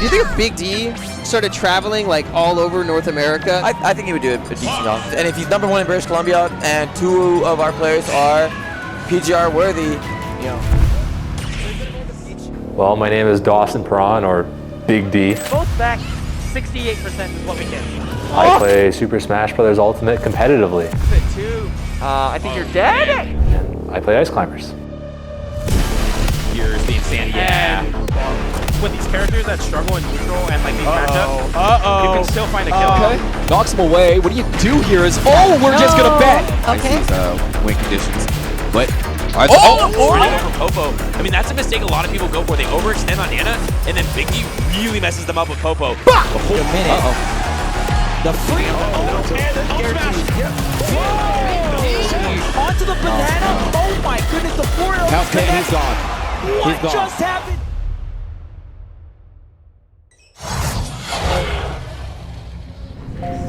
Do you think if Big D started traveling like all over North America? I think he would do a decent job. And if he's #1 in British Columbia and 2 of our players are PGR worthy, you know. Well, my name is Dawson Perron, or Big D. Both back 68% is what we get. I play Super Smash Bros. Ultimate competitively. I think you're dead. And I play Ice Climbers. Here's the insanity. Yeah. With these characters that struggle in neutral and like these matchups, you can still find a kill. Okay. Knocks him away. What do you do here is, oh, we're just gonna bet. Okay. Win conditions. But over Popo. I mean, that's a mistake a lot of people go for. They overextend on Nana, and then Big D really messes them up with Popo. Wait a minute. The free. Onto the banana. Oh my goodness, the forward. He's gone. What just happened?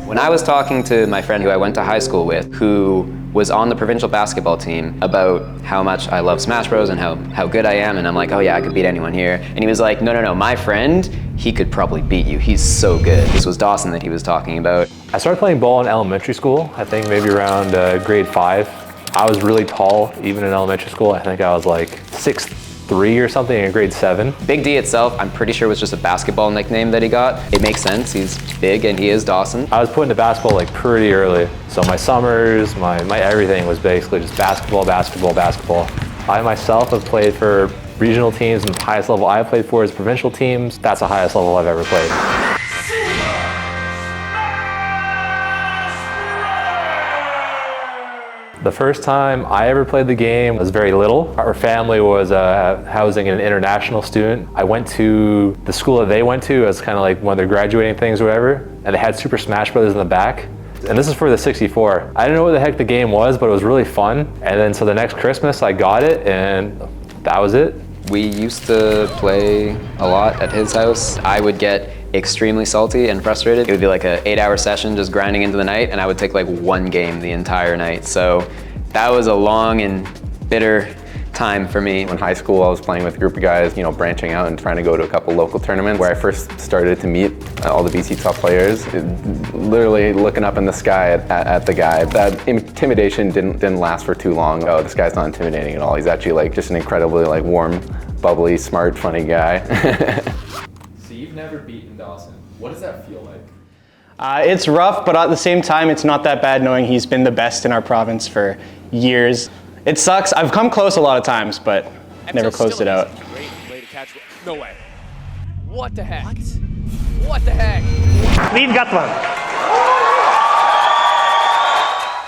When I was talking to my friend who I went to high school with, who was on the provincial basketball team, about how much I love Smash Bros and how good I am, and I'm like, oh yeah, I could beat anyone here. And he was like, no, my friend, he could probably beat you. He's so good. This was Dawson that he was talking about. I started playing ball in elementary school, I think maybe around grade 5. I was really tall, even in elementary school. I think I was like 6'3" or something in grade 7. Big D itself, I'm pretty sure was just a basketball nickname that he got. It makes sense, he's big and he is Dawson. I was put into basketball like pretty early. So my summers, my everything was basically just basketball. I myself have played for regional teams, and the highest level I've played for is provincial teams. That's the highest level I've ever played. The first time I ever played the game was very little. Our family was housing an international student. I went to the school that they went to as kind of like one of their graduating things or whatever, and they had Super Smash Bros. In the back. And this is for the 64. I didn't know what the heck the game was, but it was really fun. And then so the next Christmas I got it, and that was it. We used to play a lot at his house. I would get extremely salty and frustrated. It would be like an 8-hour session just grinding into the night, and I would take like one game the entire night. So that was a long and bitter time for me. In high school, I was playing with a group of guys, you know, branching out and trying to go to a couple local tournaments. Where I first started to meet all the BC top players, literally looking up in the sky at the guy. That intimidation didn't last for too long. Oh, this guy's not intimidating at all. He's actually like just an incredibly like warm, bubbly, smart, funny guy. So you've never beaten Dawson. What does that feel like? It's rough, but at the same time, it's not that bad knowing he's been the best in our province for years. It sucks. I've come close a lot of times, but never closed it out. Great way to catch. No way. What the heck? What the heck? We've got one.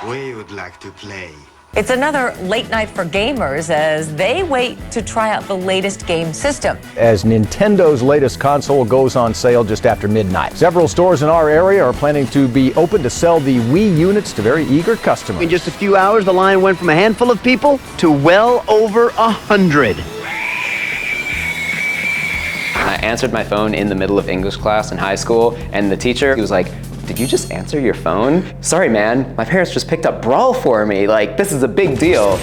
We would like to play. It's another late night for gamers as they wait to try out the latest game system. As Nintendo's latest console goes on sale just after midnight. Several stores in our area are planning to be open to sell the Wii units to very eager customers. In just a few hours, the line went from a handful of people to well over 100. I answered my phone in the middle of English class in high school, and the teacher, he was like, did you just answer your phone? Sorry, man, my parents just picked up Brawl for me. Like, this is a big deal.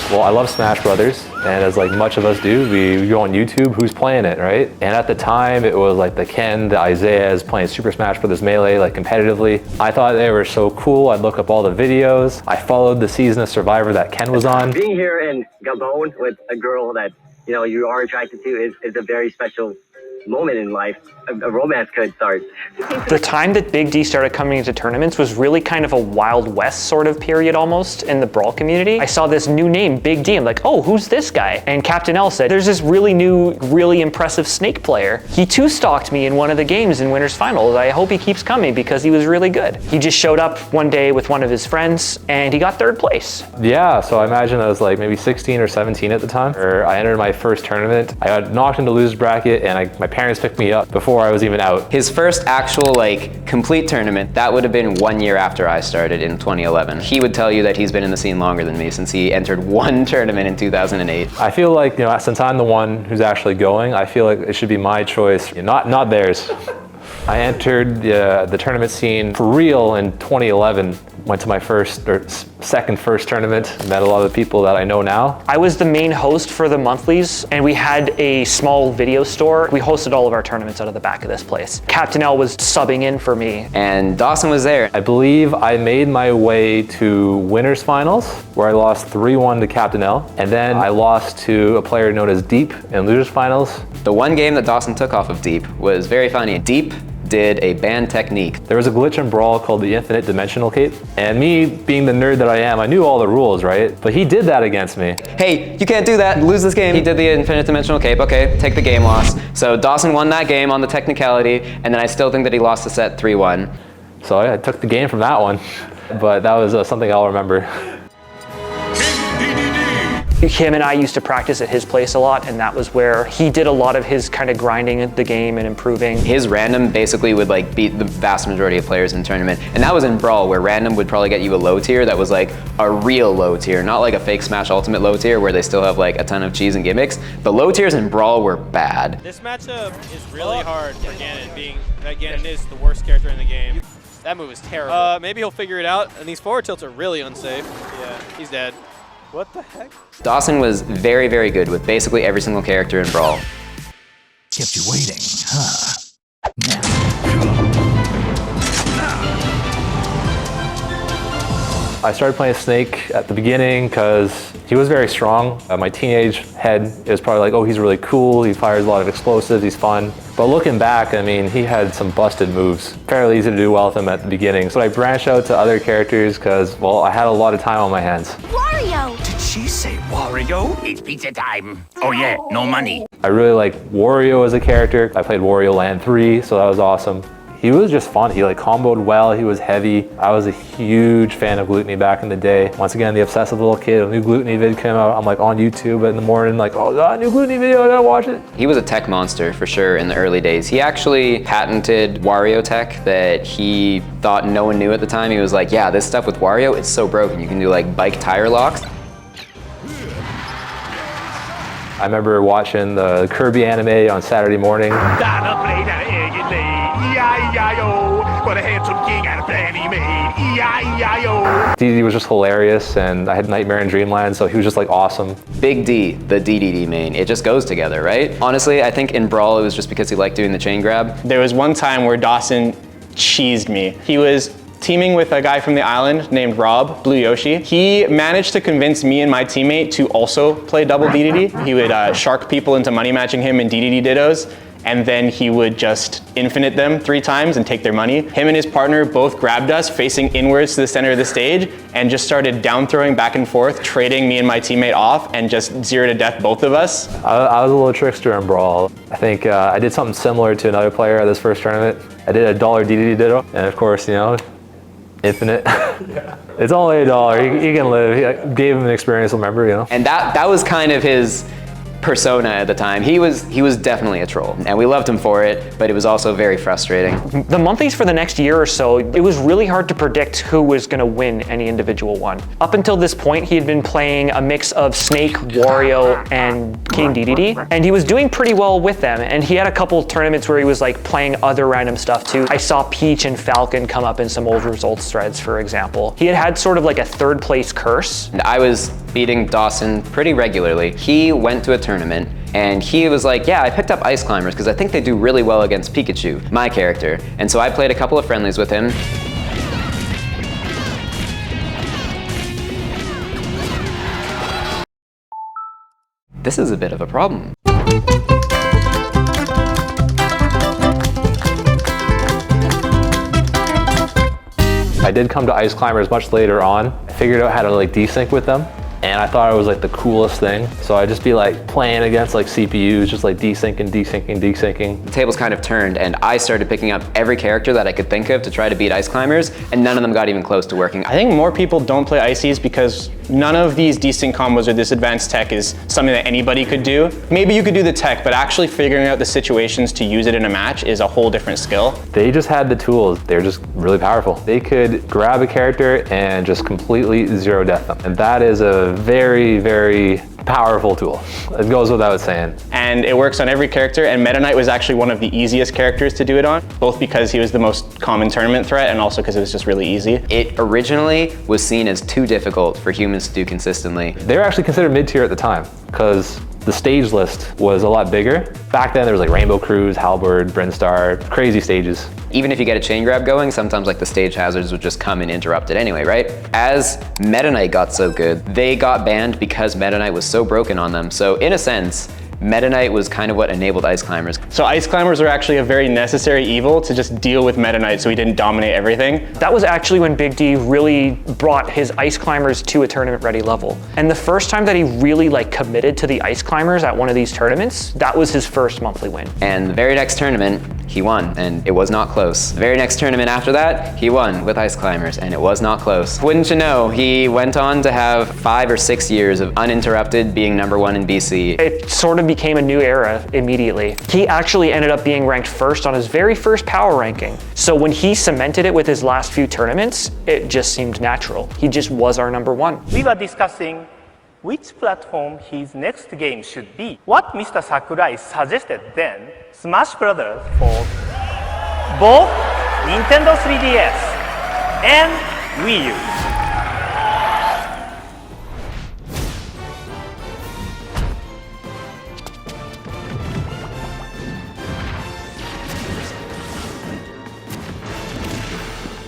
Well, I love Smash Brothers, and as like much of us do, we go on YouTube, who's playing it, right? And at the time, it was like the Ken, the Isaiahs playing Super Smash Brothers Melee, like competitively. I thought they were so cool. I'd look up all the videos. I followed the season of Survivor that Ken was on. Being here in Gabon with a girl that you are attracted to is a very special moment in life. A romance could start. The time that Big D started coming into tournaments was really kind of a Wild West sort of period almost in the Brawl community. I saw this new name, Big D. I'm like, oh, who's this guy? And Captain L said, there's this really new, really impressive Snake player. He two-stalked me in one of the games in Winners Finals. I hope he keeps coming because he was really good. He just showed up one day with one of his friends and he got 3rd place. Yeah, so I imagine I was like maybe 16 or 17 at the time. I entered my first tournament. I got knocked into loser's bracket, and my parents picked me up before I was even out. His first actual complete tournament, that would have been 1 year after I started in 2011. He would tell you that he's been in the scene longer than me since he entered 1 tournament in 2008. I feel like, since I'm the one who's actually going, I feel like it should be my choice, not theirs. I entered the tournament scene for real in 2011. Went to my second first tournament, met a lot of the people that I know now. I was the main host for the monthlies, and we had a small video store. We hosted all of our tournaments out of the back of this place. Captain L was subbing in for me. And Dawson was there. I believe I made my way to winners finals, where I lost 3-1 to Captain L. And then I lost to a player known as Deep in losers finals. The one game that Dawson took off of Deep was very funny. Deep did a ban technique. There was a glitch in Brawl called the infinite dimensional cape. And me, being the nerd that I am, I knew all the rules, right? But he did that against me. Hey, you can't do that, lose this game. He did the infinite dimensional cape, okay, take the game loss. So Dawson won that game on the technicality, and then I still think that he lost the set 3-1. So I took the game from that one, but that was something I'll remember. Him and I used to practice at his place a lot, and that was where he did a lot of his kind of grinding at the game and improving. His random basically would like beat the vast majority of players in the tournament. And that was in Brawl, where random would probably get you a low tier that was like a real low tier, not like a fake Smash Ultimate low tier where they still have like a ton of cheese and gimmicks. The low tiers in Brawl were bad. This matchup is really hard for Ganon, being that Ganon is the worst character in the game. That move is terrible. Maybe he'll figure it out, and these forward tilts are really unsafe. Yeah, he's dead. What the heck? Dawson was very, very good with basically every single character in Brawl. Kept you waiting, huh? I started playing Snake at the beginning because he was very strong. My teenage head is probably like, oh, he's really cool, he fires a lot of explosives, he's fun. But looking back, I mean, he had some busted moves. Fairly easy to do well with him at the beginning. So I branched out to other characters because, well, I had a lot of time on my hands. Wario! Did she say Wario? It's pizza time. Oh yeah, no money. I really like Wario as a character. I played Wario Land 3, so that was awesome. He was just fun. He like comboed well, he was heavy. I was a huge fan of Gluttony back in the day. Once again, the obsessive little kid, a new Gluttony vid came out. I'm like on YouTube in the morning, like, oh God, new Gluttony video, I gotta watch it. He was a tech monster for sure in the early days. He actually patented Wario tech that he thought no one knew at the time. He was like, yeah, this stuff with Wario, it's so broken. You can do like bike tire locks. I remember watching the Kirby anime on Saturday morning. DDD was just hilarious, and I had Nightmare in Dreamland, so he was just like awesome. Big D, the DDD main, it just goes together, right? Honestly, I think in Brawl it was just because he liked doing the chain grab. There was one time where Dawson cheesed me. He was teaming with a guy from the island named Rob, Blue Yoshi. He managed to convince me and my teammate to also play double DDD. He would shark people into money matching him in DDD dittos, and then he would just infinite them 3 times and take their money. Him and his partner both grabbed us facing inwards to the center of the stage and just started down throwing back and forth, trading me and my teammate off, and just 0 to death both of us. I was a little trickster in Brawl. I think I did something similar to another player at this first tournament. I did a $1 DDD ditto, and of course, you know, infinite. Yeah. It's only $1. He can live. He gave him an experience, remember, you know. And that was kind of his persona at the time. He was definitely a troll, and we loved him for it, but it was also very frustrating. The monthlies for the next year or so, it was really hard to predict who was going to win any individual one. Up until this point, he had been playing a mix of Snake, Wario, and King DDD, and he was doing pretty well with them, and he had a couple tournaments where he was like playing other random stuff too. I saw Peach and Falcon come up in some old results threads, for example. He had sort of like a 3rd place curse. And I was beating Dawson pretty regularly. He went to a tournament and he was like, yeah, I picked up Ice Climbers because I think they do really well against Pikachu, my character. And so I played a couple of friendlies with him. This is a bit of a problem. I did come to Ice Climbers much later on. I figured out how to like desync with them, and I thought it was like the coolest thing. So I'd just be like playing against like CPUs, just like desyncing. The tables kind of turned, and I started picking up every character that I could think of to try to beat Ice Climbers, and none of them got even close to working. I think more people don't play Ices because none of these desync combos or this advanced tech is something that anybody could do. Maybe you could do the tech, but actually figuring out the situations to use it in a match is a whole different skill. They just had the tools. They're just really powerful. They could grab a character and just completely 0 death them. And that is a very, very Powerful tool. It goes without saying. And it works on every character, and Meta Knight was actually one of the easiest characters to do it on, both because he was the most common tournament threat and also because it was just really easy. It originally was seen as too difficult for humans to do consistently. They were actually considered mid-tier at the time because the stage list was a lot bigger. Back then there was like Rainbow Cruise, Halberd, Brinstar, crazy stages. Even if you get a chain grab going, sometimes like the stage hazards would just come and interrupt it anyway, right? As Meta Knight got so good, they got banned because Meta Knight was so broken on them. So in a sense, Meta Knight was kind of what enabled Ice Climbers. So Ice Climbers were actually a very necessary evil to just deal with Meta Knight so he didn't dominate everything. That was actually when Big D really brought his Ice Climbers to a tournament ready level. And the first time that he really like committed to the Ice Climbers at one of these tournaments, that was his first monthly win. And the very next tournament, he won, and it was not close. The very next tournament after that, he won with Ice Climbers, and it was not close. Wouldn't you know, he went on to have 5 or 6 years of uninterrupted being #1 in BC. It sort of became a new era immediately. He actually ended up being ranked first on his very first power ranking. So when he cemented it with his last few tournaments, it just seemed natural. He just was our #1. We were discussing which platform his next game should be. What Mr. Sakurai suggested then, Smash Brothers for both Nintendo 3DS and Wii U.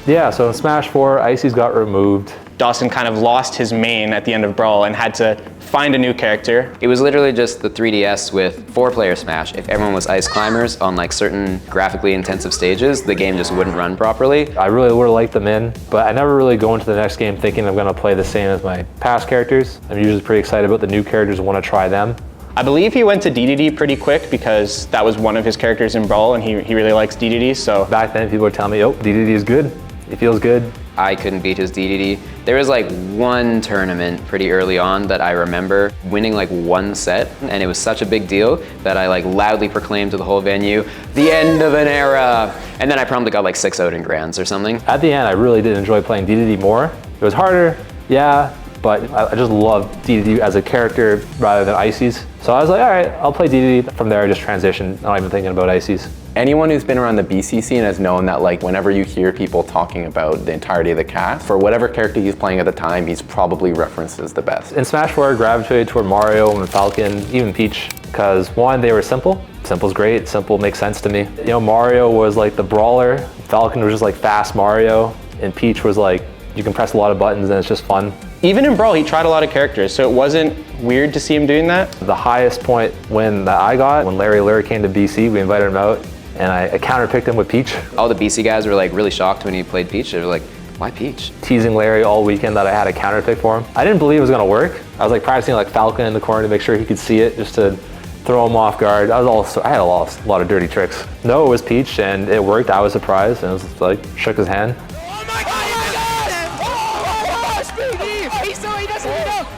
Yeah, so in Smash 4, Icy's got removed. Dawson kind of lost his main at the end of Brawl and had to find a new character. It was literally just the 3DS with 4-player Smash. If everyone was Ice Climbers on like certain graphically intensive stages, the game just wouldn't run properly. I really would have liked them in, but I never really go into the next game thinking I'm gonna play the same as my past characters. I'm usually pretty excited about the new characters and want to try them. I believe he went to DDD pretty quick because that was one of his characters in Brawl and he really likes DDD, so. Back then people would tell me, oh, DDD is good. It feels good. I couldn't beat his DDD. There was like one tournament pretty early on that I remember winning like one set, and it was such a big deal that I like loudly proclaimed to the whole venue, the end of an era. And then I promptly got like 6-0 in Grands or something. At the end, I really did enjoy playing DDD more. It was harder, yeah, but I just loved DDD as a character rather than Icy's. So I was like, all right, I'll play DDD. From there, I just transitioned, not even thinking about Icy's. Anyone who's been around the BC scene has known that like whenever you hear people talking about the entirety of the cast, for whatever character he's playing at the time, he's probably referenced as the best. In Smash 4, I gravitated toward Mario and Falcon, even Peach, because one, they were simple. Simple's great, simple makes sense to me. You know, Mario was like the brawler, Falcon was just like fast Mario, and Peach was like, you can press a lot of buttons and it's just fun. Even in Brawl, he tried a lot of characters, so it wasn't weird to see him doing that. The highest point win that I got, when Larry Lure came to BC, we invited him out, and I counter-picked him with Peach. All the BC guys were like really shocked when he played Peach. They were like, why Peach? Teasing Larry all weekend that I had a counter-pick for him. I didn't believe it was gonna work. I was like practicing like Falcon in the corner to make sure he could see it, just to throw him off guard. I had a lot of dirty tricks. No, it was Peach, and it worked. I was surprised, and it was like, shook his hand.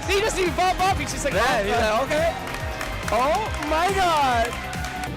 He doesn't even bump up. He's just like, okay. Oh my God.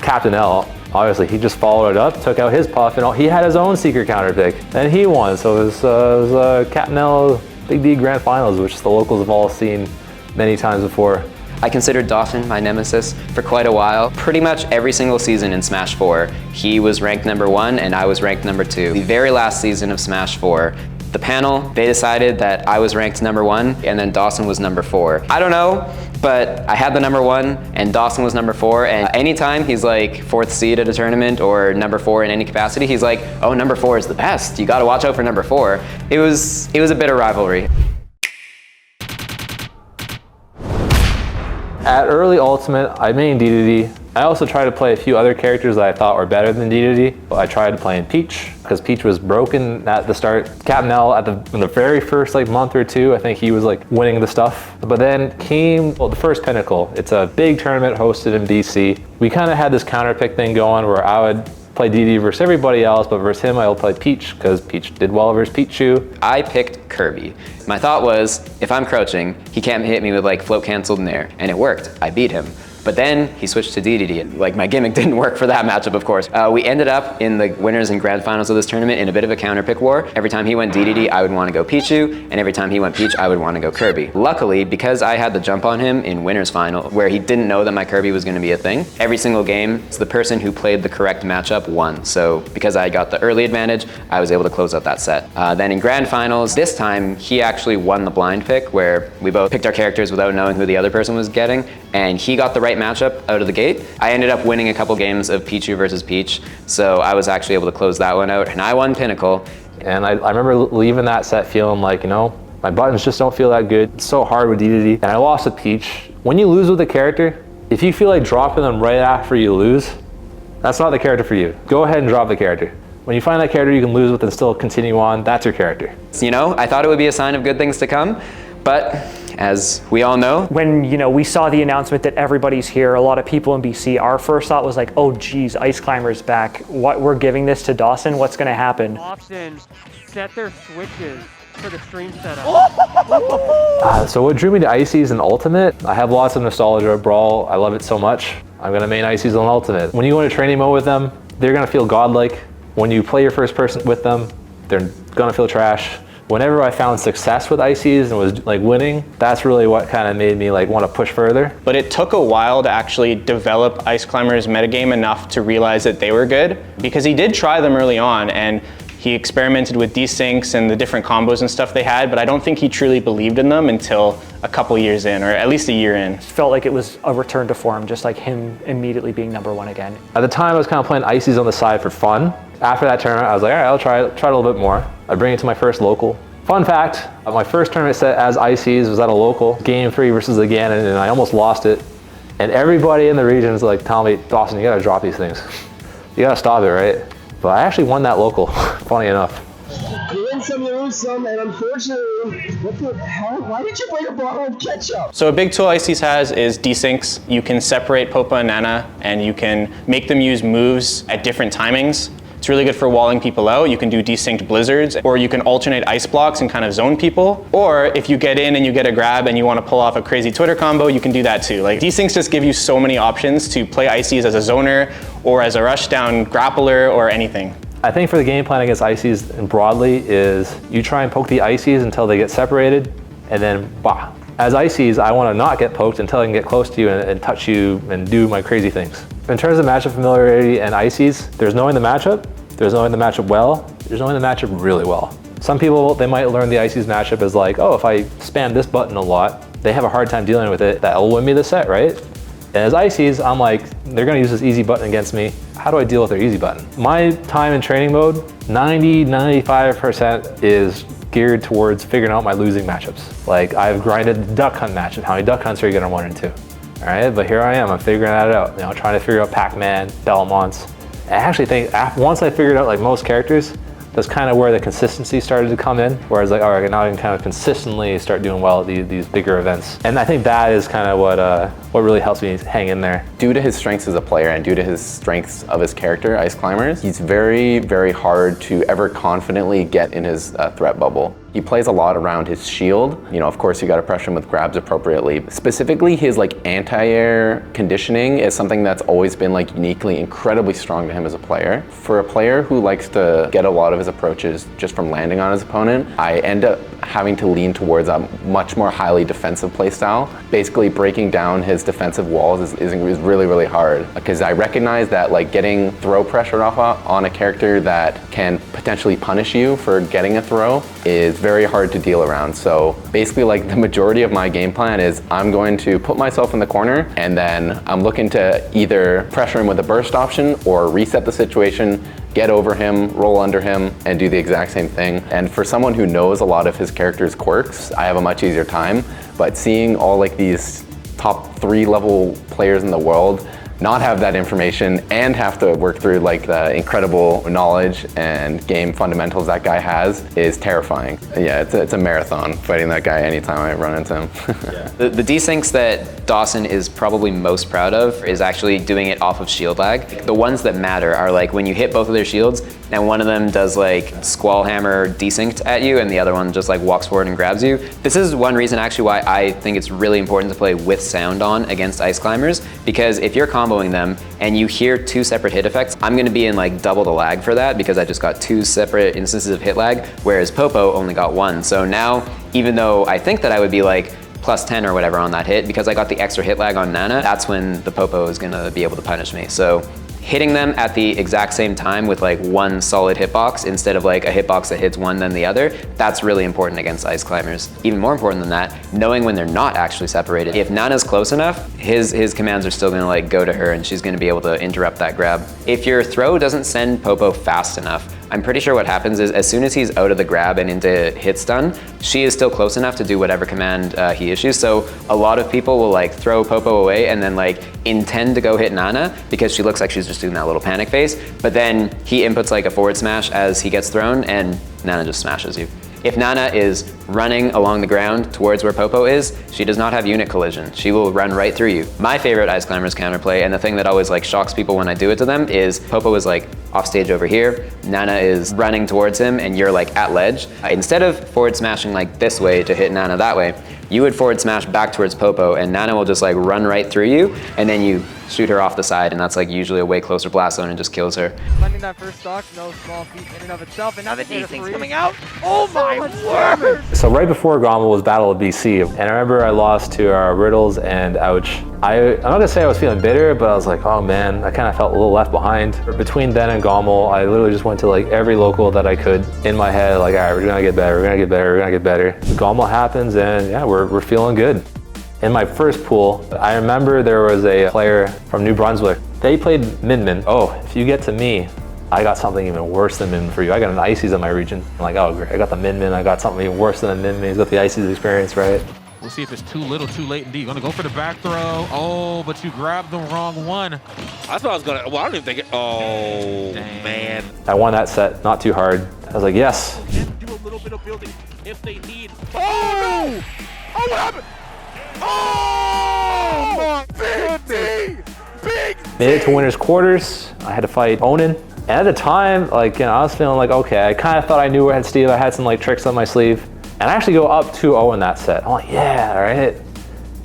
Captain L, obviously, he just followed it up, took out his puff, and he had his own secret counter pick, and he won. So it was Captain L Big D Grand Finals, which the locals have all seen many times before. I considered Dawson my nemesis for quite a while. Pretty much every single season in Smash 4, he was ranked #1 and I was ranked #2. The very last season of Smash 4, the panel, they decided that I was ranked #1 and then Dawson was #4. I don't know, but I had the #1 and Dawson was #4, and anytime he's like 4th seed at a tournament or #4 in any capacity, he's like, oh, #4 is the best. You gotta watch out for #4. It was a bit of rivalry. At early Ultimate, I mained DDD. I also tried to play a few other characters that I thought were better than DDD. I tried playing Peach, because Peach was broken at the start. Captain L, in the very first like month or two, I think he was like winning the stuff. But then came, well, the first Pinnacle. It's a big tournament hosted in BC. We kind of had this counter pick thing going where I would play DD versus everybody else, but versus him, I would play Peach, because Peach did well versus Pichu. I picked Kirby. My thought was, if I'm crouching, he can't hit me with like float canceled in there, and it worked. I beat him. But then he switched to DDD. Like, my gimmick didn't work for that matchup, of course. We ended up in the winners and grand finals of this tournament in a bit of a counter pick war. Every time he went DDD, I would want to go Pichu, and every time he went Peach, I would want to go Kirby. Luckily, because I had the jump on him in winners final, where he didn't know that my Kirby was going to be a thing, every single game, the person who played the correct matchup won. So because I got the early advantage, I was able to close out that set. Then in grand finals, this time, he actually won the blind pick, where we both picked our characters without knowing who the other person was getting, and he got the right matchup out of the gate. I ended up winning a couple games of Pichu versus Peach, so I was actually able to close that one out, and I won Pinnacle. And I remember leaving that set feeling like, you know, my buttons just don't feel that good. It's so hard with DDD. And I lost with Peach. When you lose with a character, if you feel like dropping them right after you lose, that's not the character for you. Go ahead and drop the character. When you find that character you can lose with and still continue on, that's your character. You know, I thought it would be a sign of good things to come, but as we all know, when we saw the announcement that everybody's here, a lot of people in BC, our first thought was like, oh geez, Ice Climber's back. What, we're giving this to Dawson? What's gonna happen? Often set their switches for the stream setup. So what drew me to Ices and Ultimate, I have lots of nostalgia of Brawl. I love it so much. I'm gonna main Ices on Ultimate. When you go into training mode with them, they're gonna feel godlike. When you play your first person with them, they're gonna feel trash. Whenever I found success with Ices and was like winning, that's really what kind of made me like want to push further. But it took a while to actually develop Ice Climber's metagame enough to realize that they were good, because he did try them early on and he experimented with desyncs and the different combos and stuff they had, but I don't think he truly believed in them until a couple years in, or at least a year in. Felt like it was a return to form, just like him immediately being #1 again. At the time, I was kind of playing Ices on the side for fun. After that tournament, I was like, all right, I'll try it a little bit more. I bring it to my first local. Fun fact, my first tournament set as Ices was at a local, game 3 versus the Ganon, and I almost lost it. And everybody in the region is like telling me, Dawson, you gotta drop these things. You gotta stop it, right? But I actually won that local, funny enough. You win some, you lose some, and unfortunately, what the hell? Why did you bring a bottle of ketchup? So a big tool Ices has is desyncs. You can separate Popa and Nana, and you can make them use moves at different timings. It's really good for walling people out. You can do desynced blizzards, or you can alternate ice blocks and kind of zone people. Or if you get in and you get a grab and you want to pull off a crazy Twitter combo, you can do that too. Like, desyncs just give you so many options to play Ices as a zoner or as a rushdown grappler or anything. I think for the game plan against Ices and broadly is you try and poke the Ices until they get separated, and then bah. As Ices, I want to not get poked until I can get close to you and touch you and do my crazy things. In terms of matchup familiarity and Ices, there's knowing the matchup, there's knowing the matchup well, there's knowing the matchup really well. Some people, they might learn the Ices matchup as like, oh, if I spam this button a lot, they have a hard time dealing with it, that'll win me the set, right? And as Ices, I'm like, they're gonna use this easy button against me. How do I deal with their easy button? My time in training mode, 90–95% is geared towards figuring out my losing matchups. Like, I've grinded the duck hunt matchup. How many duck hunts are you gonna 1 and 2? All right, but here I am, I'm figuring that out. You know, trying to figure out Pac-Man, Belmonts. I actually think once I figured out like most characters, that's kind of where the consistency started to come in, where I was like, all right, now I can kind of consistently start doing well at these bigger events. And I think that is kind of what really helps me hang in there. Due to his strengths as a player and due to his strengths of his character, Ice Climbers, he's very, very hard to ever confidently get in his threat bubble. He plays a lot around his shield. You know, of course, you got to pressure him with grabs appropriately. Specifically, his like anti-air conditioning is something that's always been like uniquely, incredibly strong to him as a player. For a player who likes to get a lot of his approaches just from landing on his opponent, I end up having to lean towards a much more highly defensive playstyle. Basically, breaking down his defensive walls is really, really hard, because I recognize that like getting throw pressure off on a character that can potentially punish you for getting a throw is very hard to deal around. So basically, like, the majority of my game plan is I'm going to put myself in the corner, and then I'm looking to either pressure him with a burst option or reset the situation, get over him, roll under him, and do the exact same thing. And for someone who knows a lot of his character's quirks, I have a much easier time. But seeing all like these top 3 level players in the world not have that information and have to work through like the incredible knowledge and game fundamentals that guy has is terrifying. Yeah, it's a marathon fighting that guy anytime I run into him. Yeah. The desyncs that Dawson is probably most proud of is actually doing it off of shield lag. The ones that matter are like when you hit both of their shields, and one of them does like squall hammer desynced at you, and the other one just like walks forward and grabs you. This is one reason actually why I think it's really important to play with sound on against ice climbers, because if you're comboing them and you hear 2 separate hit effects, I'm gonna be in like double the lag for that because I just got 2 separate instances of hit lag, whereas Popo only got 1. So now, even though I think that I would be like plus 10 or whatever on that hit, because I got the extra hit lag on Nana, that's when the Popo is gonna be able to punish me. So hitting them at the exact same time with like 1 solid hitbox instead of like a hitbox that hits one then the other, that's really important against ice climbers. Even more important than that, knowing when they're not actually separated. If Nana's close enough, his commands are still gonna like go to her and she's gonna be able to interrupt that grab. If your throw doesn't send Popo fast enough, I'm pretty sure what happens is as soon as he's out of the grab and into hit stun, she is still close enough to do whatever command he issues. So a lot of people will like throw Popo away and then like intend to go hit Nana because she looks like she's just doing that little panic face, but then he inputs like a forward smash as he gets thrown and Nana just smashes you. If Nana is running along the ground towards where Popo is, she does not have unit collision. She will run right through you. My favorite Ice Climbers counterplay, and the thing that always like shocks people when I do it to them, is Popo is like off stage over here, Nana is running towards him, and you're like at ledge. Instead of forward smashing like this way to hit Nana that way, you would forward smash back towards Popo, and Nana will just like run right through you, and then you shoot her off the side, and that's like usually a way closer blast zone and just kills her. Landing that first stock, no small feat in and of itself, and now the thing's coming out. Oh my word! So right before GOML was Battle of BC, and I remember I lost to Riddles and Ouch. I'm not gonna say I was feeling bitter, but I was like, oh man, I kind of felt a little left behind. Between then and GOML, I literally just went to like every local that I could in my head, like, all right, we're gonna get better, we're gonna get better, we're gonna get better. GOML happens, and yeah, we're feeling good. In my first pool, I remember there was a player from New Brunswick. They played Min Min. Oh, if you get to me, I got something even worse than Min Min for you. I got an Ices in my region. I'm like, oh great, I got the Min Min, I got something even worse than a Min Min. He's got the Ices experience, right? We'll see if it's too little, too late indeed. Gonna go for the back throw. Oh, but you grabbed the wrong one. That's what I was gonna, well, I don't even think it, oh, man. I won that set, not too hard. I was like, yes. Do a little bit of building if they need. Oh! Oh, what happened? Oh my goodness! Big Made it to winner's quarters. I had to fight Onan. And at the time, like, you know, I was feeling like, okay, I kind of thought I knew where I had Steve. I had some like tricks on my sleeve. And I actually go up 2-0 in that set. I'm like, yeah, all right.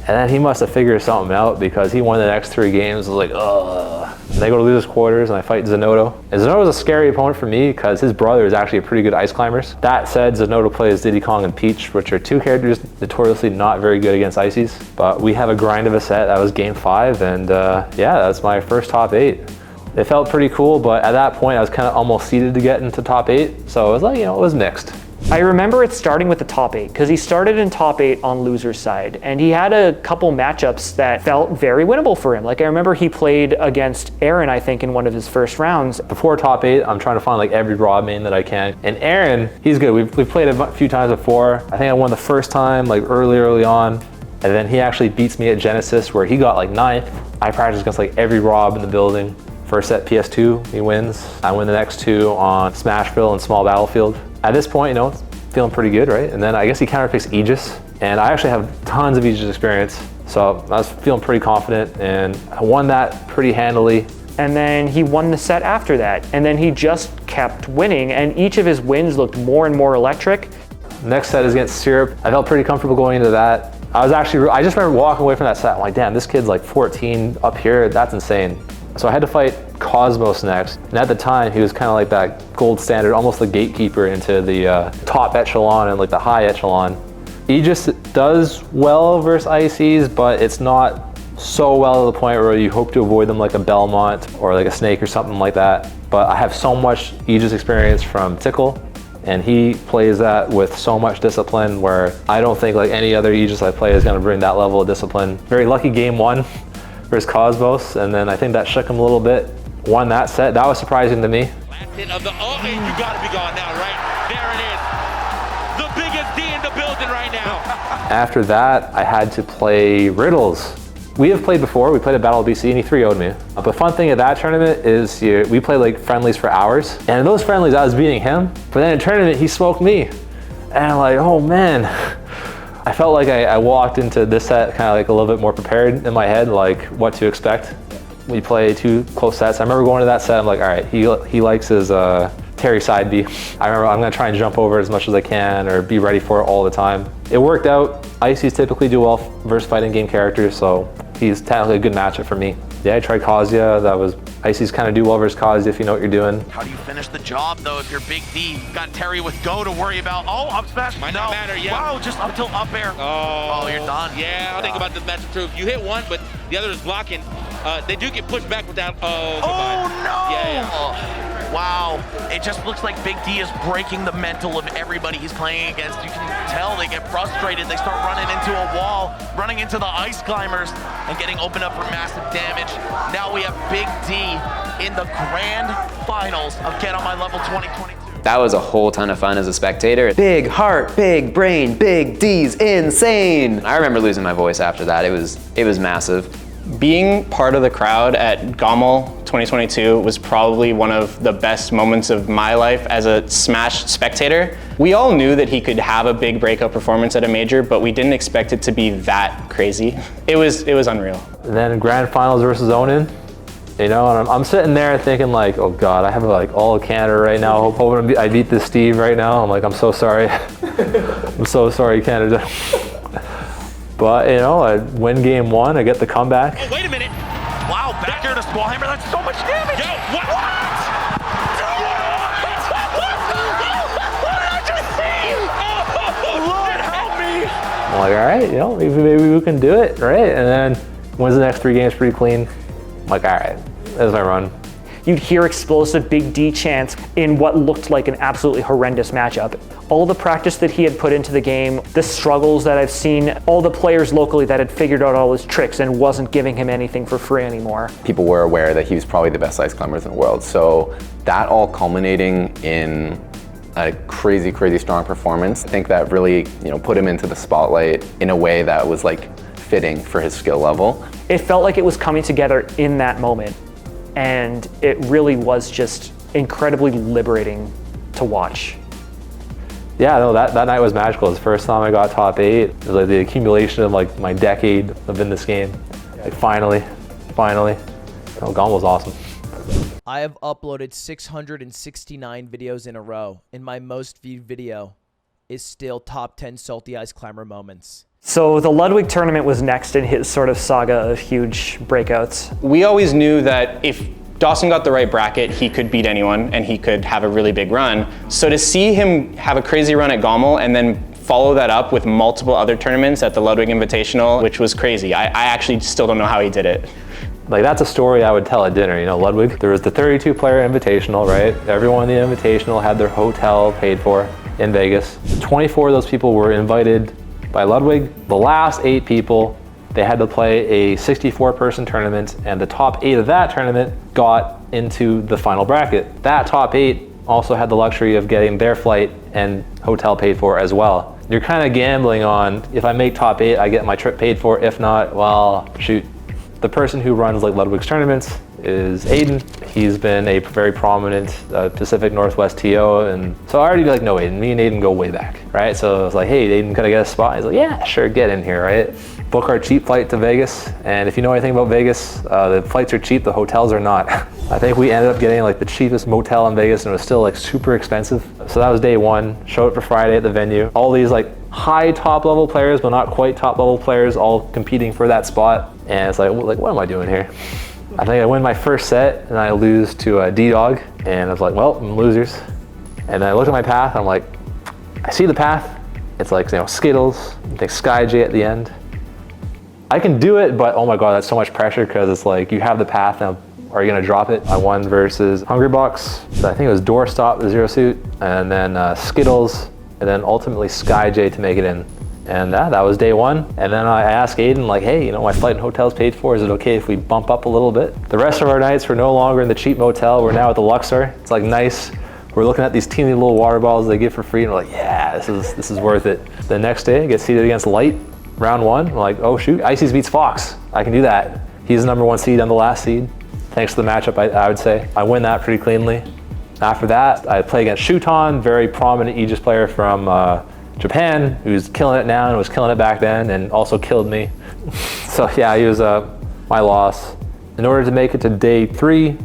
And then he must have figured something out because he won the next 3 games. I was like, ugh. And they go to losers quarters and I fight Zanotto. And Zanotto's a scary opponent for me because his brother is actually a pretty good Ice Climbers. That said, Zanotto plays Diddy Kong and Peach, which are 2 characters notoriously not very good against Ices. But we have a grind of a set. That was game 5, and yeah, that's my first top 8. It felt pretty cool, but at that point I was kind of almost seeded to get into top 8. So it was like, you know, it was mixed. I remember it starting with the top 8 because he started in top 8 on loser's side, and he had a couple matchups that felt very winnable for him. Like I remember he played against Aaron, I think, in one of his first rounds. Before top 8, I'm trying to find like every raw main that I can. And Aaron, he's good. We've played a few times before. I think I won the first time like early on. And then he actually beats me at Genesis where he got like 9th. I practiced against like every Rob in the building. First set PS2, he wins. I win the next 2 on Smashville and Small Battlefield. At this point, you know, feeling pretty good, right? And then I guess he counterpicks Aegis, and I actually have tons of Aegis experience, so I was feeling pretty confident, and I won that pretty handily. And then he won the set after that, and then he just kept winning, and each of his wins looked more and more electric. Next set is against Syrup. I felt pretty comfortable going into that. I just remember walking away from that set, I'm like, damn, this kid's like 14 up here, that's insane. So I had to fight Cosmos next, and at the time he was kind of like that gold standard, almost the gatekeeper into the top echelon and like the high echelon. Aegis does well versus ICs, but it's not so well to the point where you hope to avoid them like a Belmont or like a Snake or something like that. But I have so much Aegis experience from Tickle, and he plays that with so much discipline where I don't think like any other Aegis I play is going to bring that level of discipline. Very lucky game 1 versus Cosmos, and then I think that shook him a little bit. Won that set. That was surprising to me. Last hit of the, oh, and you gotta be gone now, right? There it is. The biggest D in the building right now. After that, I had to play Riddles. We have played before. We played at Battle of BC, and he 3-0'd me. But the fun thing at that tournament is we played like friendlies for hours, and in those friendlies I was beating him, but then in tournament he smoked me. And I'm like, oh man. I felt like I walked into this set kind of like a little bit more prepared in my head, like what to expect. We play 2 close sets. I remember going to that set, I'm like, all right, he likes his carry side B. I remember I'm gonna try and jump over as much as I can or be ready for it all the time. It worked out. Icy's typically do well versus fighting game characters, so he's technically a good matchup for me. Yeah, I tried Kazuya. That was Icy's kind of do well versus Kazuya if you know what you're doing. How do you finish the job though if you're Big D? You've got Terry with Go to worry about. Oh, up smash. Might not matter, yeah. Wow, just up till up air. Oh, you're done. Yeah, I'll think about this matchup too. If you hit one, but the other is blocking, they do get pushed back without. Oh, goodbye. No! Yeah. Oh, wow. It just looks like Big D is breaking the mental of everybody he's playing against. You can tell they get frustrated. They start running into a wall, running into the ice climbers, and getting opened up for massive damage. Now we have Big D in the grand finals of Get On My Level 2022. That was a whole ton of fun as a spectator. Big heart, big brain, Big D's insane. I remember losing my voice after that. It was massive. Being part of the crowd at GOML 2022 was probably one of the best moments of my life as a Smash spectator. We all knew that he could have a big breakout performance at a major, but we didn't expect it to be that crazy. It was unreal. And then grand finals versus Onin. You know, and I'm sitting there thinking like, oh God, I have like all of Canada right now. Hoping I beat this Steve right now. I'm like, I'm so sorry. I'm so sorry, Canada. But you know, I win game one, I get the comeback. Oh, wait a minute. Wow, back air to Squall Hammer, that's so much damage. Yo, what? What did I just see? Lord, help me. I'm like, all right, you know, maybe we can do it, right? And then wins the next 3 games pretty clean. I'm like, all right, that's my run. You'd hear explosive Big D chants in what looked like an absolutely horrendous matchup. All the practice that he had put into the game, the struggles that I've seen, all the players locally that had figured out all his tricks and wasn't giving him anything for free anymore. People were aware that he was probably the best ice climbers in the world. So that all culminating in a crazy, crazy strong performance. I think that really, you know, put him into the spotlight in a way that was like fitting for his skill level. It felt like it was coming together in that moment. And it really was just incredibly liberating to watch. Yeah, no, that night was magical. It was the first time I got top 8. It was like the accumulation of like my decade of in this game. Like finally. Oh, GOML was awesome. I have uploaded 669 videos in a row, and my most viewed video is still top 10 Salty Ice Climber moments. So the Ludwig tournament was next in his sort of saga of huge breakouts. We always knew that if Dawson got the right bracket, he could beat anyone and he could have a really big run. So to see him have a crazy run at GOML and then follow that up with multiple other tournaments at the Ludwig Invitational, which was crazy. I actually still don't know how he did it. Like that's a story I would tell at dinner, you know, Ludwig. There was the 32-player Invitational, right? Everyone in the Invitational had their hotel paid for in Vegas. 24 of those people were invited by Ludwig. The last 8 people, they had to play a 64-person tournament, and the top 8 of that tournament got into the final bracket. That top 8 also had the luxury of getting their flight and hotel paid for as well. You're kind of gambling on, if I make top 8, I get my trip paid for. If not, well, shoot. The person who runs like Ludwig's tournaments is Aiden. He's been a very prominent Pacific Northwest TO, and so I already like know Aiden. Me and Aiden go way back, right? So I was like, hey, Aiden, can I get a spot? He's like, yeah, sure, get in here, right? Book our cheap flight to Vegas, and if you know anything about Vegas, the flights are cheap, the hotels are not. I think we ended up getting like the cheapest motel in Vegas, and it was still like super expensive. So that was day 1. Show up for Friday at the venue. All these like high top level players, but not quite top level players, all competing for that spot. And it's like what am I doing here? I think I win my first set and I lose to D-Dog, and I was like, well, I'm losers. And then I look at my path and I'm like, I see the path. It's like, you know, Skittles, I think Sky J at the end. I can do it, but oh my God, that's so much pressure because it's like, you have the path now, are you gonna drop it? I won versus Hungrybox. So I think it was Doorstop, the Zero Suit, and then Skittles, and then ultimately Sky J to make it in. And that was day 1. And then I asked Aiden, like, hey, you know, my flight and hotel's paid for. Is it okay if we bump up a little bit? The rest of our nights, we're no longer in the cheap motel. We're now at the Luxor. It's like nice. We're looking at these teeny little water bottles they give for free, and we're like, yeah, this is worth it. The next day, I get seeded against Light, round 1. I'm like, oh shoot, Ices beats Fox. I can do that. He's the number 1 seed, I'm the last seed. Thanks to the matchup, I would say. I win that pretty cleanly. After that, I play against Shuton, very prominent Aegis player from Japan, who's killing it now and was killing it back then, and also killed me. So yeah, he was my loss. In order to make it to day 3,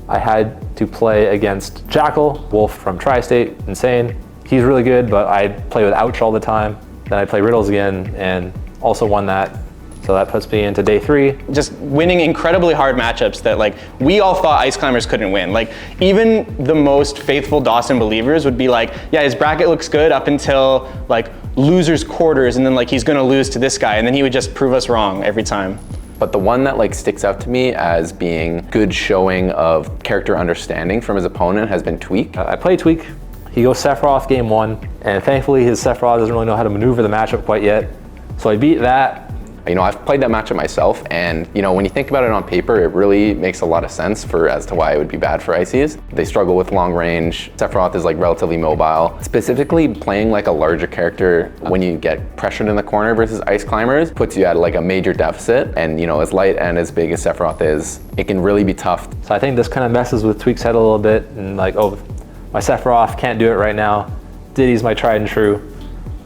I had to play against Jackal, Wolf from Tri-State, Insane. He's really good, but I play with Ouch all the time. Then I play Riddles again and also won that. So that puts me into day 3. Just winning incredibly hard matchups that like we all thought Ice Climbers couldn't win. Like even the most faithful Dawson believers would be like, yeah, his bracket looks good up until like losers quarters, and then like he's gonna lose to this guy, and then he would just prove us wrong every time. But the one that like sticks out to me as being good showing of character understanding from his opponent has been Tweak. I play Tweak. He goes Sephiroth game 1, and thankfully his Sephiroth doesn't really know how to maneuver the matchup quite yet. So I beat that. You know, I've played that matchup myself, and you know, when you think about it on paper, it really makes a lot of sense as to why it would be bad for Ices. They struggle with long range. Sephiroth is like relatively mobile. Specifically, playing like a larger character when you get pressured in the corner versus Ice Climbers puts you at like a major deficit. And you know, as light and as big as Sephiroth is, it can really be tough. So I think this kind of messes with Tweak's head a little bit, and like, oh, my Sephiroth can't do it right now. Diddy's my tried and true,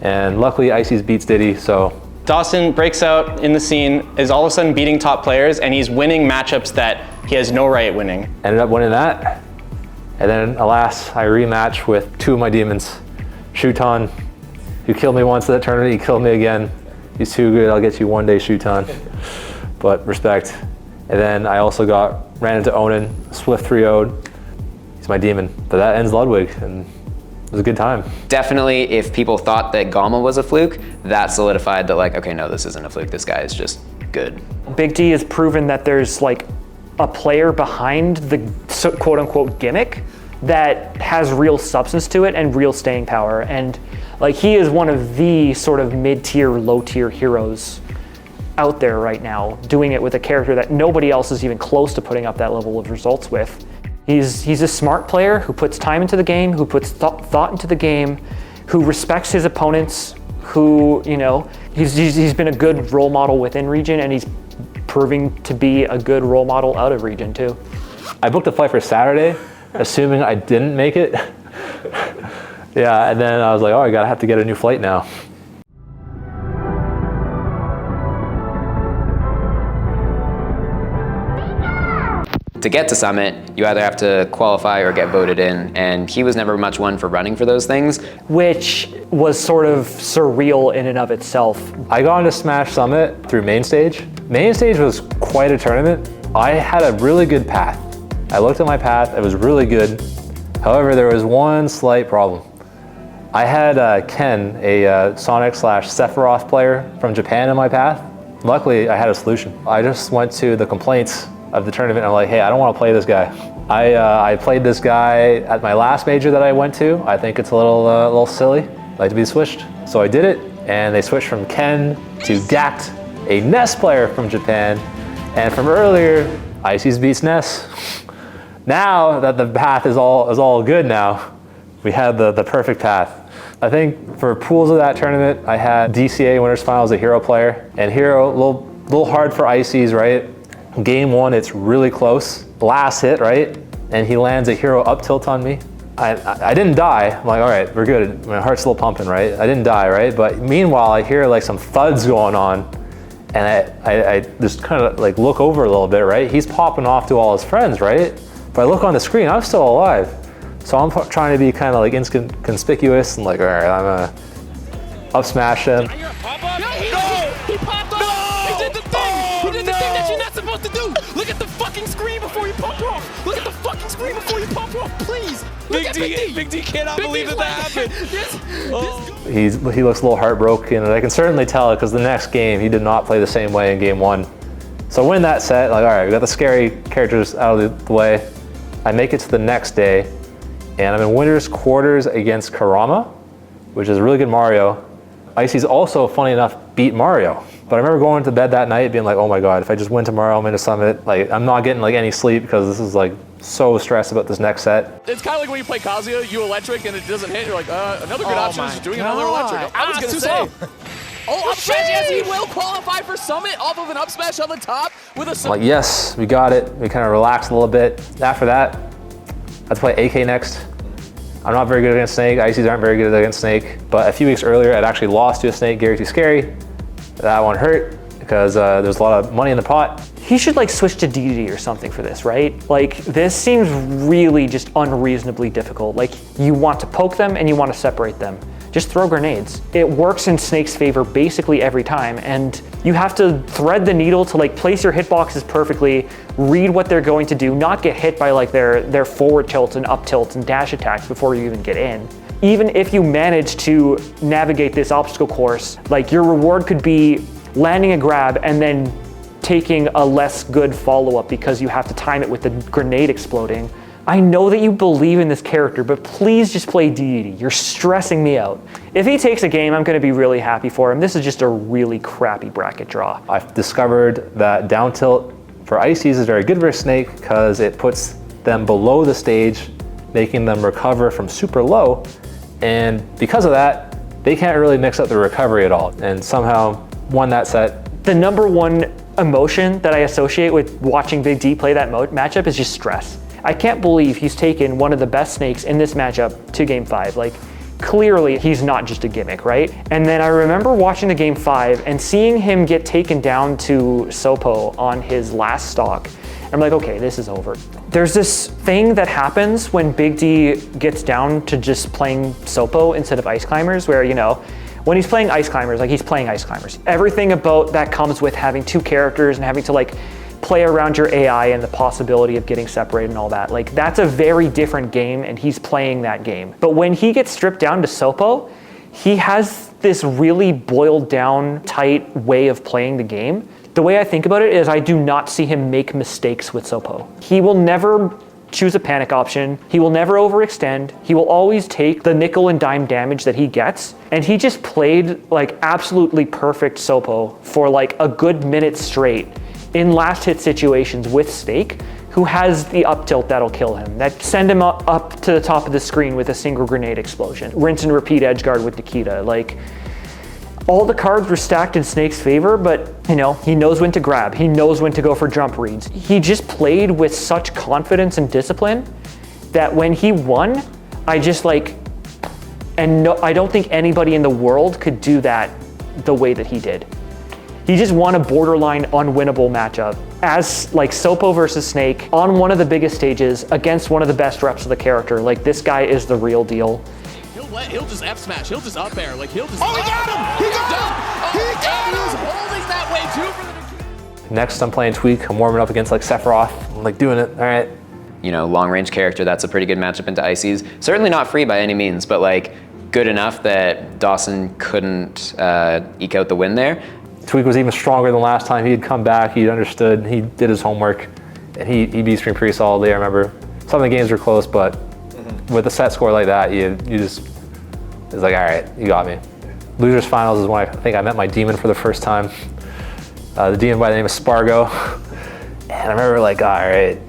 and luckily Ices beats Diddy, so. Dawson breaks out in the scene, is all of a sudden beating top players, and he's winning matchups that he has no right winning. Ended up winning that, and then alas, I rematch with 2 of my demons. Shuton, who killed me once at that tournament, he killed me again. He's too good, I'll get you one day, Shuton. But respect. And then I also ran into Onan, Swift 3-0'd. He's my demon, but that ends Ludwig, and it was a good time. Definitely, if people thought that GOML was a fluke, that solidified that like, okay, no, this isn't a fluke. This guy is just good. Big D has proven that there's like a player behind the quote unquote gimmick that has real substance to it and real staying power. And like he is one of the sort of mid-tier, low-tier heroes out there right now, doing it with a character that nobody else is even close to putting up that level of results with. He's a smart player who puts time into the game, who puts thought into the game, who respects his opponents, who, you know, he's been a good role model within region, and he's proving to be a good role model out of region too. I booked a flight for Saturday, assuming I didn't make it. Yeah, and then I was like, oh, I have to get a new flight now. To get to Summit, you either have to qualify or get voted in, and he was never much one for running for those things. Which was sort of surreal in and of itself. I got into Smash Summit through Mainstage. Mainstage was quite a tournament. I had a really good path. I looked at my path, it was really good. However, there was one slight problem. I had Ken, a Sonic/Sephiroth player from Japan in my path. Luckily, I had a solution. I just went to the complaints of the tournament, and I'm like, hey, I don't want to play this guy. I played this guy at my last major that I went to. I think it's a little silly, I'd like to be switched. So I did it, and they switched from Ken to Gact, a Ness player from Japan. And from earlier, Ices beats Ness. Now that the path is all good now, we had the perfect path. I think for pools of that tournament, I had DCA Winners Finals, a hero player, and hero, a little hard for Ices, right? Game 1, it's really close. Last hit, right? And he lands a hero up tilt on me. I didn't die. I'm like, all right, we're good. My heart's still pumping, right? I didn't die, right? But meanwhile, I hear like some thuds going on, and I just kind of like look over a little bit, right? He's popping off to all his friends, right? But I look on the screen, I'm still alive. So I'm trying to be kind of like inconspicuous and like, all right, I'm gonna up smash him. He popped off! He did the thing! He did the thing that you're not supposed to do! Look at the fucking screen before you pop off! Look at the fucking screen before you pop off, please! Big D cannot believe that happened! He looks a little heartbroken, and I can certainly tell it because the next game he did not play the same way in game 1. So win that set, like, all right, we got the scary characters out of the way. I make it to the next day, and I'm in winner's quarters against Karama, which is a really good Mario. Ices also, funny enough, beat Mario. But I remember going to bed that night being like, oh my God, if I just win tomorrow, I'm in a Summit. Like, I'm not getting like any sleep because this is like so stressed about this next set. It's kind of like when you play Kazuya, you electric and it doesn't hit, you're like, another good option is just doing another electric. I was gonna say. Oh, up smash, yes, he will qualify for Summit off of an up smash on the top with a... I'm like, yes, we got it. We kind of relaxed a little bit. After that, I had to play AK next. I'm not very good against Snake. Ices aren't very good against Snake. But a few weeks earlier, I'd actually lost to a Snake, Gary Too Scary. That one hurt because there's a lot of money in the pot. he should like switch to DDD or something for this, right? Like this seems really just unreasonably difficult. Like you want to poke them and you want to separate them. Just throw grenades. It works in Snake's favor basically every time, and you have to thread the needle to like place your hitboxes perfectly, read what they're going to do, not get hit by like their forward tilts and up tilts and dash attacks before you even get in. Even if you manage to navigate this obstacle course, like your reward could be landing a grab and then taking a less good follow-up because you have to time it with the grenade exploding. I know that you believe in this character, but please just play DDD. You're stressing me out. If he takes a game, I'm gonna be really happy for him. This is just a really crappy bracket draw. I've discovered that down tilt for Ices is very good versus Snake because it puts them below the stage, making them recover from super low. And because of that, they can't really mix up the recovery at all, and somehow won that set. The number one emotion that I associate with watching Big D play that matchup is just stress. I can't believe he's taken one of the best Snakes in this matchup to game 5. Like, clearly he's not just a gimmick, right? And then I remember watching the game 5 and seeing him get taken down to Sopo on his last stock. I'm like, okay, this is over. There's this thing that happens when Big D gets down to just playing Sopo instead of Ice Climbers, where, you know, when he's playing Ice Climbers, like he's playing Ice Climbers. Everything about that comes with having 2 characters and having to like play around your AI and the possibility of getting separated and all that. Like that's a very different game and he's playing that game. But when he gets stripped down to Sopo, he has this really boiled down, tight way of playing the game. The way I think about it is I do not see him make mistakes with Sopo. He will never choose a panic option. He will never overextend. He will always take the nickel and dime damage that he gets. And he just played like absolutely perfect Sopo for like a good minute straight in last hit situations with Snake, who has the up tilt that'll kill him, that send him up to the top of the screen with a single grenade explosion. Rinse and repeat edgeguard with Nikita. Like, all the cards were stacked in Snake's favor, but you know, he knows when to grab. He knows when to go for jump reads. He just played with such confidence and discipline that when he won, I just like, and no, I don't think anybody in the world could do that the way that he did. He just won a borderline unwinnable matchup as like Sopo versus Snake on one of the biggest stages against one of the best reps of the character. Like this guy is the real deal. He'll just F smash. He'll just up air. Like he'll just. Oh, he got him! He got him! He got him! He was holding that way too for the. Next, I'm playing Tweak. I'm warming up against like Sephiroth. I'm like doing it. All right. You know, long range character. That's a pretty good matchup into Ices. Certainly not free by any means, but like good enough that Dawson couldn't eke out the win there. Tweak was even stronger than last time. He had come back, he'd understood, he did his homework, and he beat me pretty solidly. I remember some of the games were close, but with a set score like that, you just, it's like, all right, you got me. Losers finals is when I think I met my demon for the first time. The demon by the name of Spargo. And I remember like, all right,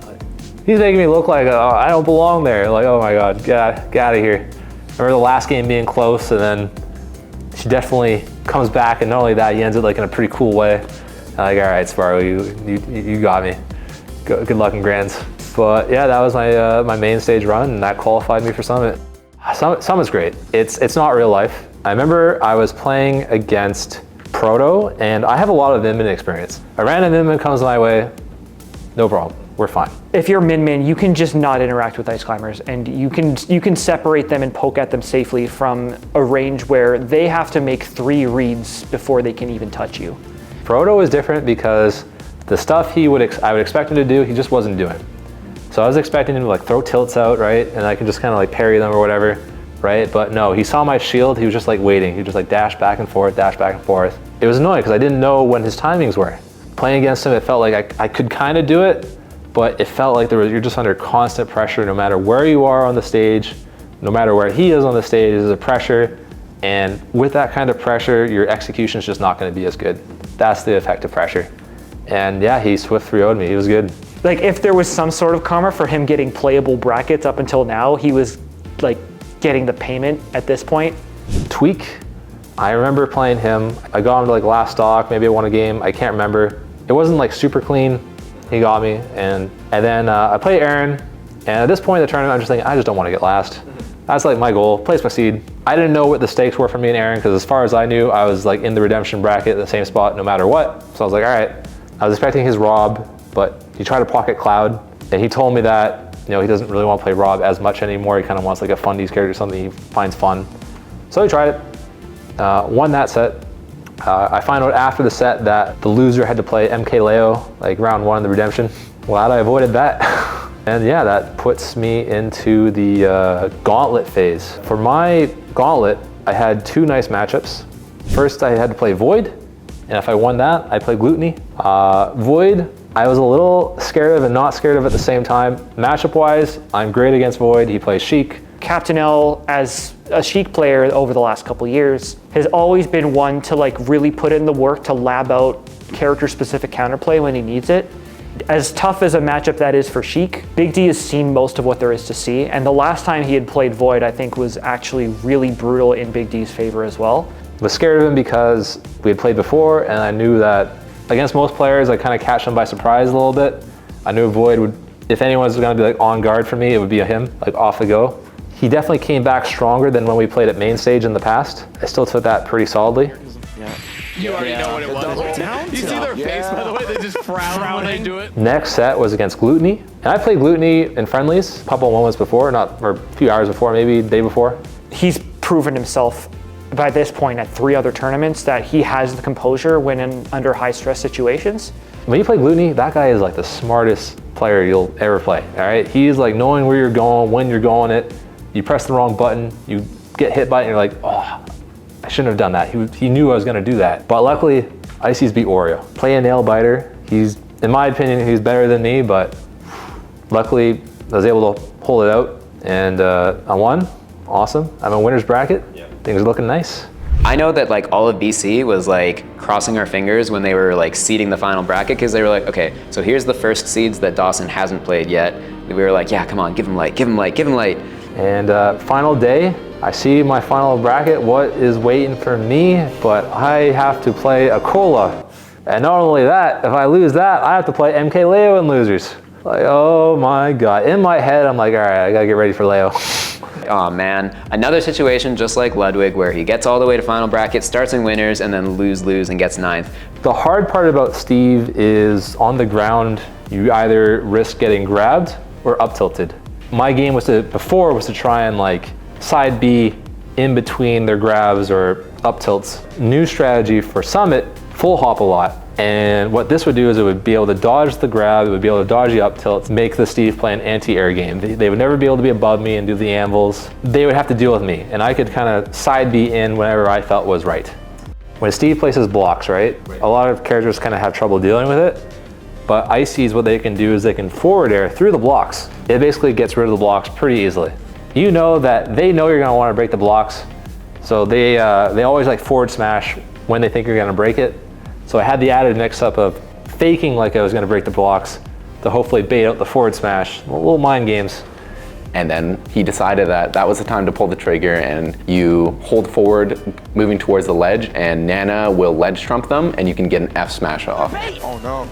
he's making me look like I don't belong there. Like, oh my God, get out of here. I remember the last game being close, and then she definitely comes back, and not only that, he ends it like in a pretty cool way. I'm like, all right, Sparrow, you got me. Good luck in Grands. But yeah, that was my my main stage run, and that qualified me for Summit. Summit's great. It's not real life. I remember I was playing against Proto, and I have a lot of min-min experience. A random min-min comes my way, no problem, we're fine. If you're min-min, you can just not interact with Ice Climbers, and you can separate them and poke at them safely from a range where they have to make 3 reads before they can even touch you. Proto is different because the stuff I would expect him to do, he just wasn't doing. So I was expecting him to like throw tilts out, right? And I can just kind of like parry them or whatever, right? But no, he saw my shield, he was just like waiting. He would just like dash back and forth, dash back and forth. It was annoying because I didn't know when his timings were. Playing against him, it felt like I could kind of do it, but it felt like you're just under constant pressure no matter where you are on the stage, no matter where he is on the stage, there's a pressure. And with that kind of pressure, your execution is just not going to be as good. That's the effect of pressure. And yeah, he Swift 3-0'd me, he was good. Like if there was some sort of karma for him getting playable brackets up until now, he was like getting the payment at this point. Tweak, I remember playing him. I got him to like last stock, maybe I won a game, I can't remember. It wasn't like super clean. He got me, and then I played Aaron, and at this point in the tournament, I'm just thinking, I just don't want to get last. That's like my goal, place my seed. I didn't know what the stakes were for me and Aaron, because as far as I knew, I was like in the redemption bracket, the same spot, no matter what. So I was like, all right, I was expecting his Rob, but he tried to pocket Cloud, and he told me that he doesn't really want to play Rob as much anymore. He kind of wants like a fundies character, something he finds fun. So he tried it, won that set. I find out after the set that the loser had to play MK Leo, like round 1 in the Redemption. Glad I avoided that. And yeah, that puts me into the Gauntlet phase. For my Gauntlet, I had 2 nice matchups. First, I had to play Void, and if I won that, I played Gluttony. Void, I was a little scared of and not scared of at the same time. Matchup-wise, I'm great against Void. He plays Sheik. Captain L, as a Sheik player over the last couple years, has always been one to like really put in the work to lab out character-specific counterplay when he needs it. As tough as a matchup that is for Sheik, Big D has seen most of what there is to see, and the last time he had played Void, I think, was actually really brutal in Big D's favor as well. I was scared of him because we had played before, and I knew that against most players, I kind of catch them by surprise a little bit. I knew Void would, if anyone was going to be like on guard for me, it would be him, like off the go. He definitely came back stronger than when we played at Mainstage in the past. I still took that pretty solidly. Yeah. You already know what it was. You see their face, by the way? They just frown when they do it. Next set was against Gluttony. And I played Gluttony in friendlies a couple of moments before, or a few hours before, maybe the day before. He's proven himself by this point at 3 other tournaments that he has the composure when under high stress situations. When you play Gluttony, that guy is like the smartest player you'll ever play, all right? He's like knowing where you're going, when you're going it. You press the wrong button, you get hit by it, and you're like, oh, I shouldn't have done that. He knew I was gonna do that. But luckily, Icy's beat Oreo. Play a nail biter. He's, in my opinion, he's better than me, but luckily I was able to pull it out, and I won. Awesome. I'm in winner's bracket. Things are looking nice. I know that like all of BC was like crossing our fingers when they were like seeding the final bracket, because they were like, okay, so here's the first seeds that Dawson hasn't played yet. We were like, yeah, come on, give him light, give him light, give him light. And final day, I see my final bracket, what is waiting for me, but I have to play Akola. And not only that, if I lose that, I have to play MK Leo in losers. Like, oh my God. In my head, I'm like, all right, I gotta get ready for Leo. Oh man, another situation just like Ludwig where he gets all the way to final bracket, starts in winners, and then lose and gets 9th. The hard part about Steve is on the ground, you either risk getting grabbed or up tilted. My game was before was to try and like side B in between their grabs or up tilts. New strategy for Summit, full hop a lot. And what this would do is it would be able to dodge the grab, it would be able to dodge the up tilts, make the Steve play an anti-air game. They would never be able to be above me and do the anvils. They would have to deal with me, and I could kind of side B in whenever I felt was right. When Steve places blocks, right? A lot of characters kind of have trouble dealing with it. But Icy's, what they can do is they can forward air through the blocks. It basically gets rid of the blocks pretty easily. You know that they know you're gonna wanna break the blocks, so they always like forward smash when they think you're gonna break it. So I had the added mix up of faking like I was gonna break the blocks to hopefully bait out the forward smash. Little mind games. And then he decided that that was the time to pull the trigger, and you hold forward, moving towards the ledge, and Nana will ledge trump them, and you can get an F smash off. Oh no.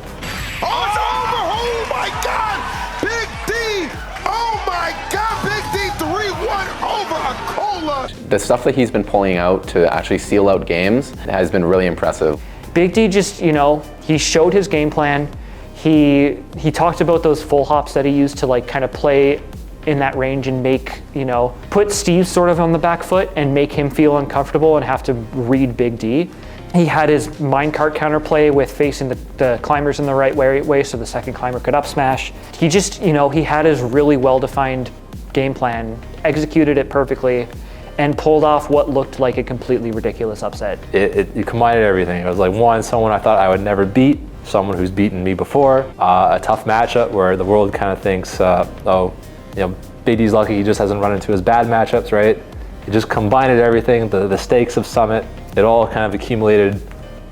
Oh, it's over! Oh my God! Big D! Oh my God! Big D 3-1 over Akola! The stuff that he's been pulling out to actually seal out games has been really impressive. Big D just, he showed his game plan. He talked about those full hops that he used to like kind of play in that range and make, put Steve sort of on the back foot and make him feel uncomfortable and have to read Big D. He had his minecart counterplay with facing the climbers in the right way so the second climber could up smash. He just, he had his really well-defined game plan, executed it perfectly, and pulled off what looked like a completely ridiculous upset. It combined everything. It was like someone I thought I would never beat, someone who's beaten me before, a tough matchup where the world kind of thinks, Big D's lucky he just hasn't run into his bad matchups, right? It just combined everything, the stakes of Summit, it all kind of accumulated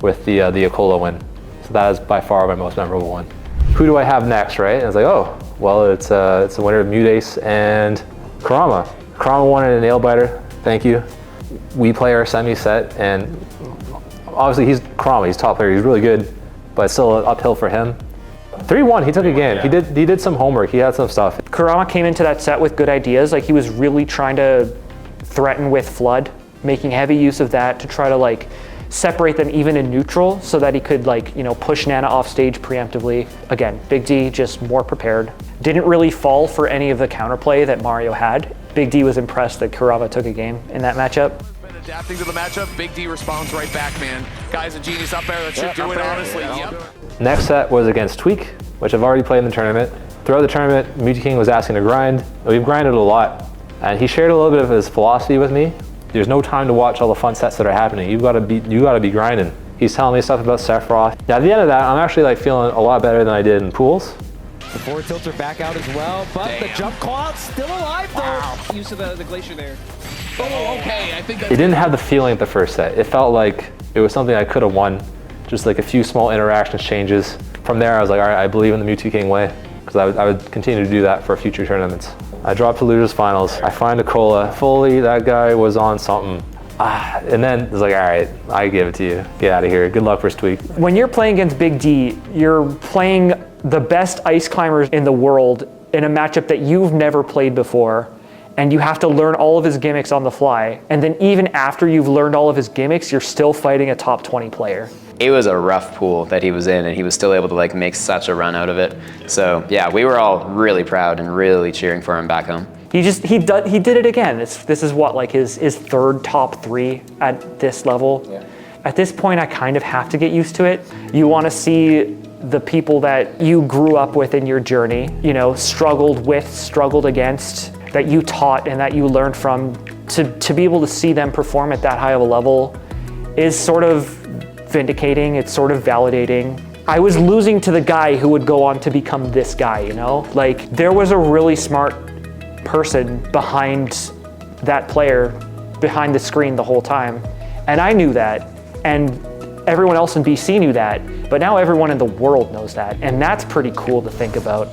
with the Akola win. So that is by far my most memorable one. Who do I have next, right? And I was like, oh, well, it's the winner of Mudace and Kurama. Kurama won in a nail biter, thank you. We play our semi set, and obviously he's Kurama, he's top player, he's really good, but it's still uphill for him. 3-1, he took a game. Yeah. He did some homework, he had some stuff. Kurama came into that set with good ideas, like he was really trying to threaten with Flood, making heavy use of that to try to like separate them even in neutral so that he could like, you know, push Nana off stage preemptively. Again, Big D just more prepared. Didn't really fall for any of the counterplay that Mario had. Big D was impressed that Kurama took a game in that matchup. Adapting to the matchup, Big D responds right back, man. Guy's a genius up there that should do it, honestly. Next set was against Tweak, which I've already played in the tournament. Throughout the tournament, Mewtwo was asking to grind. We've grinded a lot, and he shared a little bit of his philosophy with me. There's no time to watch all the fun sets that are happening. You gotta be grinding. He's telling me stuff about Sephiroth. Now, at the end of that, I'm actually like feeling a lot better than I did in pools. The forward tilts are back out as well, but the jump call out still alive though. Wow. Use of the glacier there. Oh, okay. I think It didn't have the feeling at the first set. It felt like it was something I could have won. Just like a few small interactions changes. From there, I was like, all right, I believe in the Mewtwo King way, because I would continue to do that for future tournaments. I dropped to losers finals. I find a Cola. Fully, that guy was on something. And then it's like, all right, I give it to you. Get out of here. Good luck first week. When you're playing against Big D, you're playing the best ice climbers in the world in a matchup that you've never played before. And you have to learn all of his gimmicks on the fly. And then even after you've learned all of his gimmicks, you're still fighting a top 20 player. It was a rough pool that he was in, and he was still able to like make such a run out of it. So yeah, we were all really proud and really cheering for him back home. He did it again. This is what, like his third top 3 at this level. Yeah. At this point, I kind of have to get used to it. You want to see the people that you grew up with in your journey, you know, struggled with, struggled against, that you taught and that you learned from, to be able to see them perform at that high of a level is sort of vindicating, it's sort of validating. I was losing to the guy who would go on to become this guy, you know? Like, there was a really smart person behind that player, behind the screen the whole time. And I knew that, and everyone else in BC knew that, but now everyone in the world knows that, and that's pretty cool to think about.